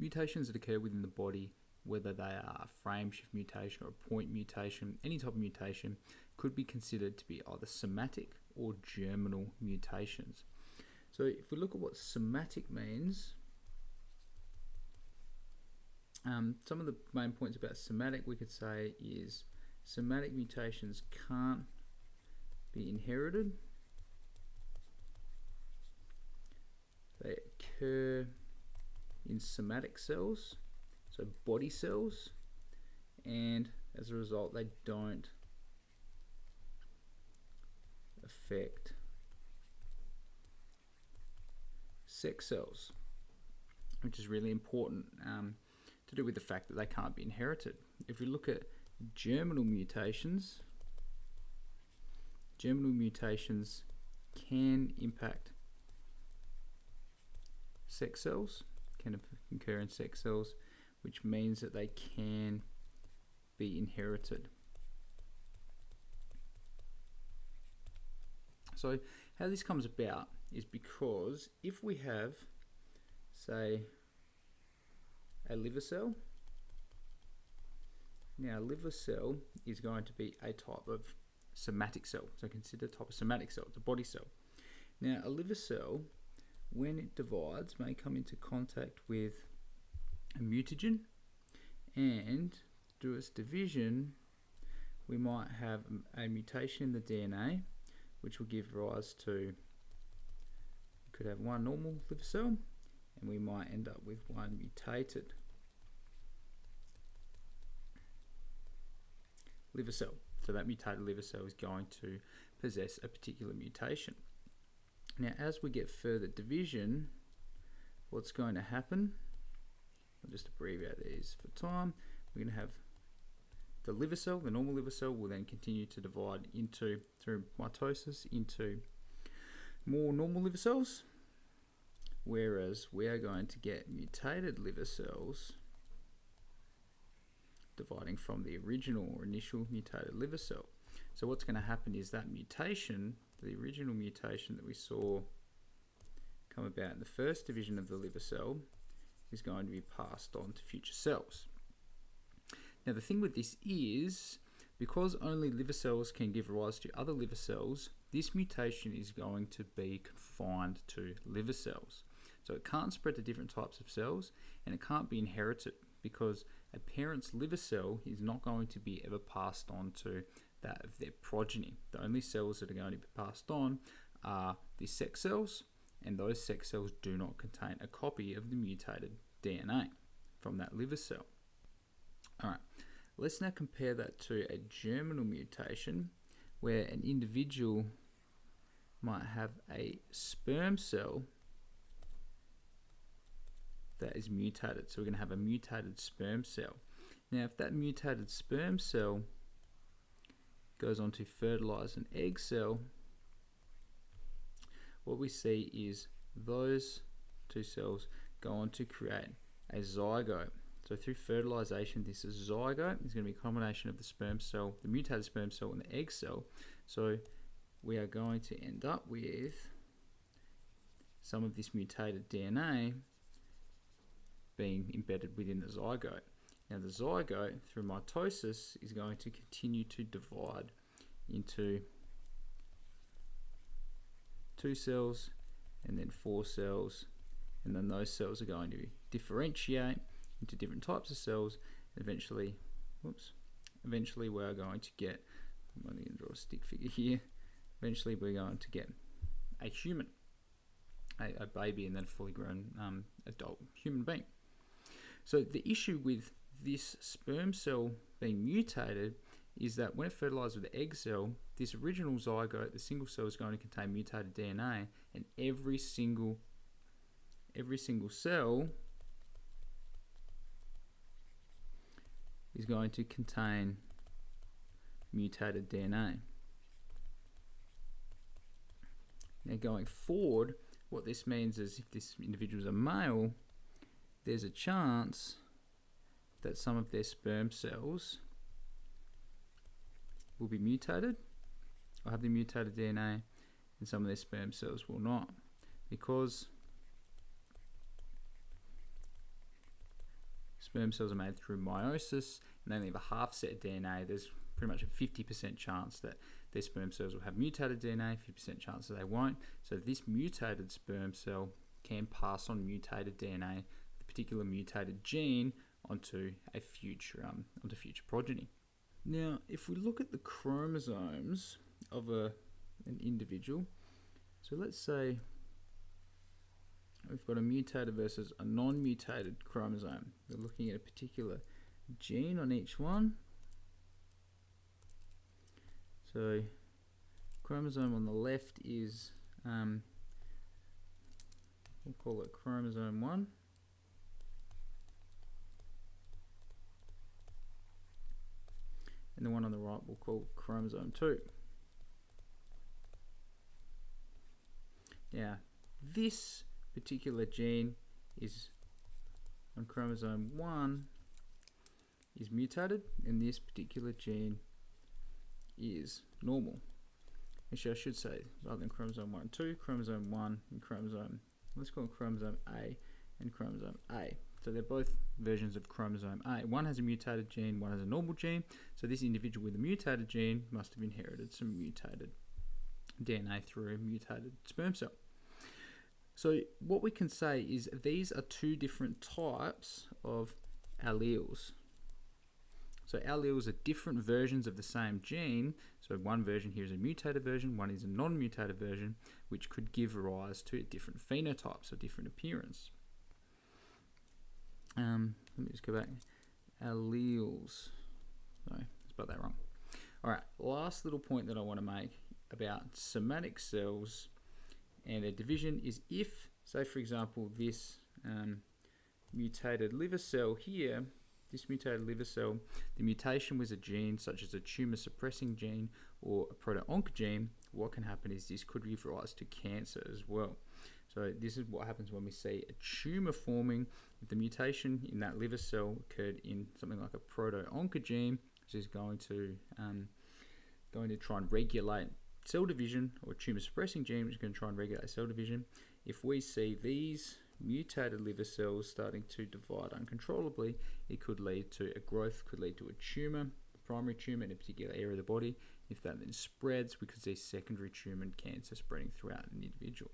Mutations that occur within the body, whether they are a frame shift mutation or a point mutation, any type of mutation, could be considered to be either somatic or germinal mutations. So if we look at what somatic means, some of the main points about somatic we could say is somatic mutations can't be inherited. They occur in somatic cells, so body cells, and as a result they don't affect sex cells, which is really important to do with the fact that they can't be inherited. If we look at germinal mutations can impact sex cells, can occur in sex cells, which means that they can be inherited. So how this comes about is because if we have, say, a liver cell, now a liver cell is going to be a type of somatic cell, so consider a type of somatic cell, it's a body cell. Now a liver cell, when it divides, may come into contact with a mutagen, and through its division we might have a mutation in the DNA which will give rise to, we could have one normal liver cell and we might end up with one mutated liver cell. So that mutated liver cell is going to possess a particular mutation. Now as we get further division, what's going to happen, I'll just abbreviate these for time, we're going to have the liver cell, the normal liver cell, will then continue to divide into, through mitosis, into more normal liver cells, whereas we are going to get mutated liver cells dividing from the original or initial mutated liver cell. So what's going to happen is that mutation, the original mutation that we saw come about in the first division of the liver cell, is going to be passed on to future cells. Now the thing with this is, because only liver cells can give rise to other liver cells, this mutation is going to be confined to liver cells. So it can't spread to different types of cells, and it can't be inherited, because a parent's liver cell is not going to be ever passed on to that of their progeny. The only cells that are going to be passed on are the sex cells, and those sex cells do not contain a copy of the mutated DNA from that liver cell. Alright, let's now compare that to a germinal mutation, where an individual might have a sperm cell that is mutated. So we're going to have a mutated sperm cell. Now if that mutated sperm cell goes on to fertilize an egg cell, what we see is those two cells go on to create a zygote. So through fertilization, this is zygote is going to be a combination of the sperm cell, the mutated sperm cell, and the egg cell. So we are going to end up with some of this mutated DNA being embedded within the zygote. Now the zygote, through mitosis, is going to continue to divide into 2 cells and then 4 cells, and then those cells are going to differentiate into different types of cells, and eventually we are going to get, I'm only going to draw a stick figure here, eventually we're going to get a human, a baby, and then a fully grown adult human being. So the issue with this sperm cell being mutated is that when it fertilizes with the egg cell, this original zygote, the single cell, is going to contain mutated DNA, and every single cell is going to contain mutated DNA. Now going forward, what this means is if this individual is a male, there's a chance that some of their sperm cells will be mutated or have the mutated DNA, and some of their sperm cells will not, because sperm cells are made through meiosis and they only have a half set of DNA, there's pretty much a 50% chance that their sperm cells will have mutated DNA, 50% chance that they won't. So this mutated sperm cell can pass on mutated DNA, the particular mutated gene, onto future progeny. Now, if we look at the chromosomes of an individual, so let's say we've got a mutated versus a non-mutated chromosome. We're looking at a particular gene on each one. So chromosome on the left is, we'll call it chromosome 1. And the one on the right we'll call chromosome 2. Now, this particular gene is on chromosome 1 is mutated, and this particular gene is normal. Actually, I should say, rather than chromosome 1 and 2, chromosome 1 and chromosome, let's call it chromosome A and chromosome A. So they're both versions of chromosome A. One has a mutated gene, one has a normal gene. So this individual with a mutated gene must have inherited some mutated DNA through a mutated sperm cell. So what we can say is these are two different types of alleles. So alleles are different versions of the same gene. So one version here is a mutated version, one is a non-mutated version, which could give rise to different phenotypes or different appearance. Let me just go back. Alleles. Sorry, I spelled that wrong. All right, last little point that I want to make about somatic cells and their division is if, say for example, this mutated liver cell here, this mutated liver cell, the mutation was a gene such as a tumor suppressing gene or a proto-oncogene, what can happen is this could give rise to cancer as well. So this is what happens when we see a tumor forming. If the mutation in that liver cell occurred in something like a proto-oncogene, which is going to try and regulate cell division, or a tumor suppressing gene, which is going to try and regulate cell division. If we see these mutated liver cells starting to divide uncontrollably, it could lead to a growth, could lead to a tumor, a primary tumor in a particular area of the body. If that then spreads, we could see secondary tumor and cancer spreading throughout an individual.